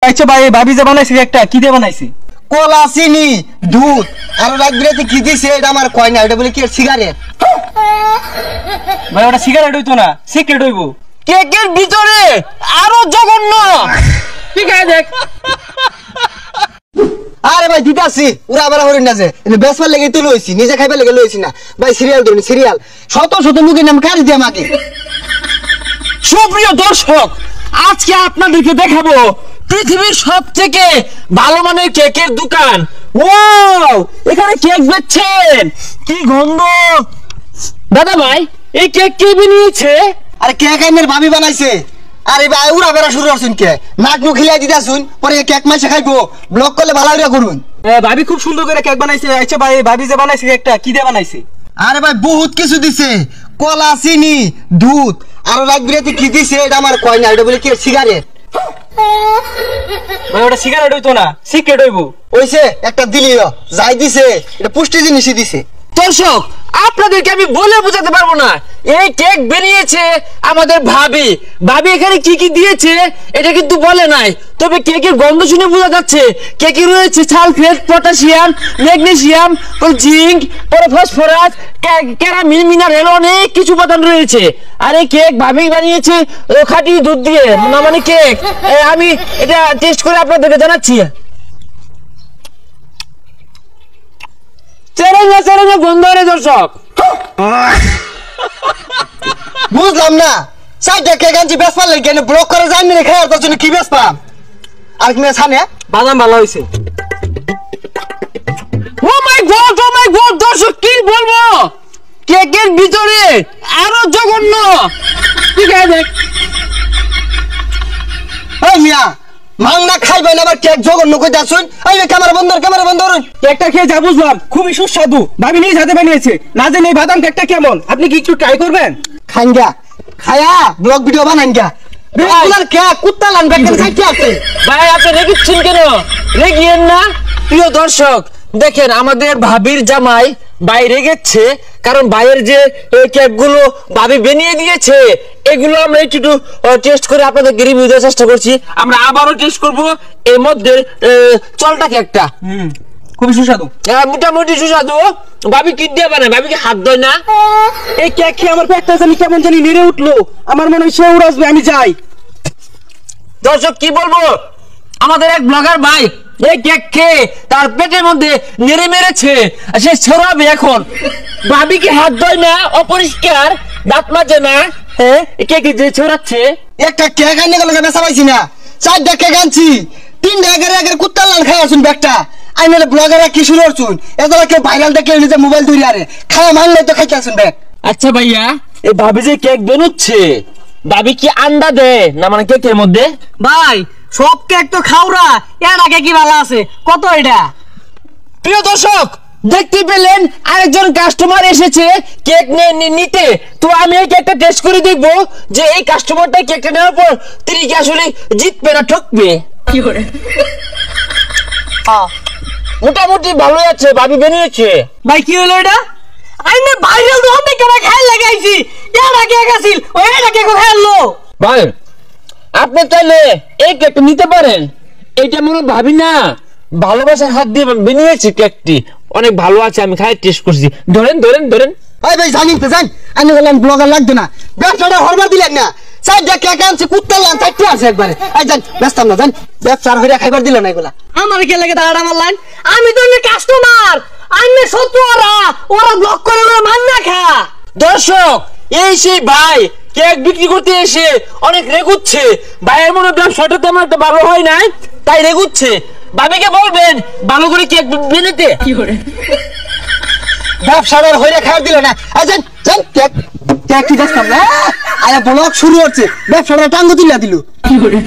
আচ্ছা ভাই, ভাবি যে বানাইছে একটা কি দিয়ে বানাইছে? কলা, চিনি, দুধ আর রাত বিরাতে কি দিছে এটা আমার কয় না। এটা বলে কি সিগারেট? ভাই ওটা সিগারেট হইতো না, সিগারেট হইবো। কেকের ভিতরে আরো জঘন্য। ঠিক আছে দেখ। আরে ভাই দিতাছি, ওরা আবার হরিণ না যে বেসবার লেগে তুই লইছি, নিজে খাইবার লেগে লইছি না ভাই। সিরিয়াল ধরুন, সিরিয়াল শত শত মুখের নাম কারি দিয়ে আমাকে। সুপ্রিয় দর্শক, আজকে আপনাদেরকে দেখাবো পৃথিবীর সবথেকে ভালো মানের কেকের দোকান। ওয়াও, এখানে কেক বেচছেন, কি গন্ধ! দাদা ভাই, এই কেক কে বানিয়েছে? আরে কেক আইনের ভাবি বানাইছে। আরে ভাই উড়া বেড়া শুরু করছেন কে? নাক মুখ খিলাই দিতে শুন, পরে কেক মাইসে খাইবো। ব্লক করলে ভালো করে করুন। ভাবি খুব সুন্দর করে কেক বানাইছে। আচ্ছা ভাই, ভাবি যে বানাইছে একটা কি দিয়ে বানাইছে? আরে ভাই বহুত কিছু দিছে, কলা, চিনি, দুধ আর রাত বিরাতে কি দিছে এটা আমার কয় না। এটা বলে কি সিগারেট? ভাই ওটা সিগারেট হইতো না, সিগারেট হইবো। ওইছে একটা দিলিও যাই দিছে, এটা পুষ্টি জিনিসই দিছে। দর্শক, আপনাদেরকে আমি বলে বোঝাতে পারবো না। এই কেক বানিয়েছে আমাদের ভাবি। ভাবি এখানে কি কি দিয়েছে এটা কিন্তু বলে নাই, তবে কেকের গন্ধ শুনে বোঝা যাচ্ছে কেকে রয়েছে sulphate, potassium, magnesium, zinc, phosphorus, ক্যারামিন, মিনারেল, অনেক কিছু উপাদান রয়েছে। আর এই কেক ভাবি বানিয়েছে খাঁটি দুধ দিয়ে, না মানে কেক। আমি এটা টেস্ট করে আপনাদেরকে জানাচ্ছি। গন্ধ রে দর্শক, বুঝলাম না। সাইডে কেক আনছি বেসপার লাগে ব্লক করে জানি রে খাওয়ার তোর জন্য কি বেসপাম? আর কি সামনে বাদাম ভালো হইছে। ও মাই গড, দর্শক কি বলবো, কেকের ভিতরে আরো জঘন্য। ঠিক আছে দেখ। এই মিয়া মাংনা খাইবেন আবার কেক জঘন্য কই দাসুন। এই ক্যামেরা বন্ধ কর, ক্যামেরা বন্ধ করুন। কেকটা খেয়ে যা বুঝলাম খুবই সুস্বাদু। ভাবি নিজ হাতে বানিয়েছে। না জানি এই বাদাম কেকটা কেমন, আপনি কি একটু ট্রাই করবেন? খাইঙ্গা খায়া ব্লগ ভিডিও বানাইঙ্গা। রেগুলার কেক কুত্তা লান ব্যাকের খাইতে আছে। ভাই আপনি রেগেছেন কেন? রেগিয়েন না। প্রিয় দর্শক, দেখেন আমাদের ভাবির জামাই বাইরে গেছে, কারণ বাইরের যে কেকগুলো ভাবি বানিয়ে দিয়েছে এগুলো আমরা একটু টেস্ট করে আপনাদেরকে রিভিউ দেওয়ার চেষ্টা করছি। আমরা আবারও টেস্ট করব এর মধ্যে চলটা কেকটা। খুবই সুস্বাদু, মোটামুটি সুস্বাদু। ভাবি কি দিয়ে বানায়? ভাবি কি হাত ধোয় না? এই কেক খেয়ে আমার পেটটা জানি কেমন জানি নেড়ে উঠলো। আমার মনে হয় সে উড়াসবে, আমি যাই। দর্শক কি বলবো, আমাদের এক ব্লগার ভাই এই কেক খেয়ে তার পেটের মধ্যে নেড়ে মেরেছে, সে ছড়াবে এখন। ভাবি কি হাত ধোয় না? অপরিষ্কার, দাঁত মাজে না। হ্যাঁ, কেক যে ছড়াচ্ছে। একটা কেক আইনে গেল বেচা পাইছি না। চারটা কেক আনছি, তিনটা একের কুত্তা লান খাই আসুন ব্যাগটা। আইনে ব্লগাররা কি শুরু করছুন? এত কেউ ভাইরাল দেখে নিজে মোবাইল ধরে আরে খাওয়া মানলে তো খাইতে আসুন ব্যাগ। আচ্ছা ভাইয়া, এই ভাবি যে কেক বানাচ্ছে, ভাবি কি আন্ডা দেয় না মানে কেকের মধ্যে? ভাই সব কেক তো খাওরা, এর আগে কি ভালো আছে কত এটা? প্রিয় দর্শক, দেখতে পেলেন আরেকজন কাস্টমার এসেছে কেক নিতে। তো আমি এই কেকটা টেস্ট করে দেখবো যে এই কাস্টমারটা কেকটা নেওয়ার পর তিনি কি আসলে জিতবে না ঠকবে। কি করে? মোটামুটি ভালো আছে, ভাবি বানিয়েছে। ভাই কি হলো এটা? আমি ভাইরাল তো অনেক কেন খাই লাগাইছি। এর আগে গেছিল ওই এটা কেক খাইলো। ভাই আপনি চাইলে এই কেকটা নিতে পারেন। এটা মনে ভাবি না ভালোবাসার হাত দিয়ে বানিয়েছে কেকটি, অনেক ভালো আছে। আমি খাই টেস্ট করছি। ধরেন ধরেন ধরেন। ভাই ভাই জানি তো জান, আমি বললাম ব্লগার লাগতো না, ব্যবসাটা হরবার দিলেন না। চারটা কেক আনছি কুত্তা লান চারটে আছে একবারে। এই জান ব্যস্তাম না, জান ব্যবসার হইরা খাইবার দিল না এগুলা। আমার কে লাগে দাঁড়া মারলেন? আমি তো কাস্টমার, আমি শত্রু। ওরা ব্লক করে মান না খা। দর্শক, এই সেই ভাই কেক বিক্রি করতে এসে অনেক রেগুচ্ছে। ভাইয়ের মনে ব্যবসাটা তেমন একটা ভালো হয় নাই, তাই রেগুচ্ছে। ভাবিকে বলবেন ভালো করে কেক বানাতে। কি করে ব্যবসাটা হইরা খাইবার দিল না। এই জান জান কেক কেক কি ব্যস্তাম না। আরে ব্লগ শুরু হচ্ছে, ব্যবসাটা টাঙ্গু তুলে দিল। কি করে?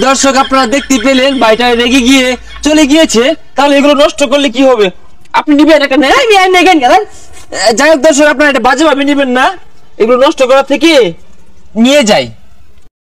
দর্শক আপনারা দেখতে পেলেন ভাইটা রেগে গিয়ে চলে গিয়েছে। তাহলে এগুলো নষ্ট করলে কি হবে? আপনি নিবেন একটা? যাই হোক দর্শক, আপনারা এটা বাজে ভাবে নিবেন না, এগুলো নষ্ট করার থেকে নিয়ে যাই।